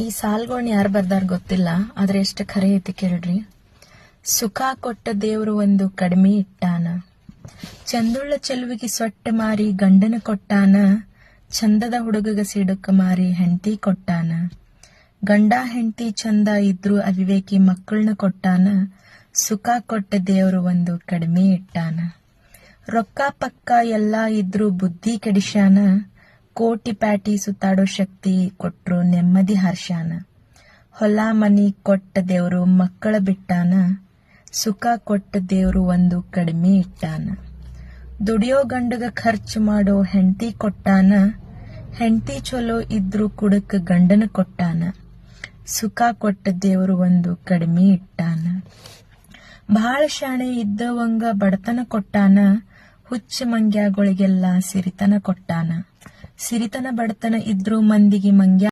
ಈ ಸಾಲ್ಗಳನ್ನ ಯಾರು ಬರ್ದಾರ ಗೊತ್ತಿಲ್ಲ, ಆದ್ರೆ ಎಷ್ಟು ಖರೆ ಐತಿ ಕೇಳ್ರಿ. ಸುಖ ಕೊಟ್ಟ ದೇವ್ರು ಒಂದು ಕಡಿಮೆ ಇಟ್ಟಾನ, ಚಂದುಳ್ಳ ಚೆಲುವಿಗೆ ಸೊಟ್ಟ ಮಾರಿ ಗಂಡನ ಕೊಟ್ಟಾನ, ಚಂದದ ಹುಡುಗಗ ಸಿಡುಕ ಮಾರಿ ಹೆಂಡತಿ ಕೊಟ್ಟಾನ. ಗಂಡ ಹೆಂಡತಿ ಚಂದ ಇದ್ರು ಅವಿವೇಕಿ ಮಕ್ಕಳನ್ನ ಕೊಟ್ಟಾನ, ಸುಖ ಕೊಟ್ಟ ದೇವ್ರು ಒಂದು ಕಡಿಮೆ ಇಟ್ಟಾನ. ರೊಕ್ಕ ಪಕ್ಕ ಎಲ್ಲ ಇದ್ರು ಬುದ್ಧಿ ಕೆಡಿಸ್ಯಾನ, ಕೋಟಿ ಪ್ಯಾಟಿ ಸುತ್ತಾಡೋ ಶಕ್ತಿ ಕೊಟ್ರು ನೆಮ್ಮದಿ ಹರ್ಷಾನ. ಹೊಲ ಮನಿ ಕೊಟ್ಟ ದೇವ್ರು ಮಕ್ಕಳ ಬಿಟ್ಟಾನ, ಸುಖ ಕೊಟ್ಟ ದೇವ್ರು ಒಂದು ಕಡಿಮೆ ಇಟ್ಟಾನ. ದುಡಿಯೋ ಗಂಡಗ ಖರ್ಚು ಮಾಡೋ ಹೆಂಡತಿ ಕೊಟ್ಟಾನ, ಹೆಂಡತಿ ಚಲೋ ಇದ್ರು ಕುಡಕ್ ಗಂಡನ ಕೊಟ್ಟಾನ, ಸುಖ ಕೊಟ್ಟ ದೇವ್ರು ಒಂದು ಕಡಿಮೆ ಇಟ್ಟಾನ. ಬಹಳ ಶಾಣೆ ಇದ್ದವಂಗ ಬಡತನ ಕೊಟ್ಟಾನ, ಹುಚ್ಚ ಮಂಗ್ಯಾಗಳಿಗೆಲ್ಲ ಸಿರಿತನ ಕೊಟ್ಟಾನ. ಸಿರಿತನ ಬಡತನ ಇದ್ರು ಮಂದಿಗೆ ಮಂಗ್ಯ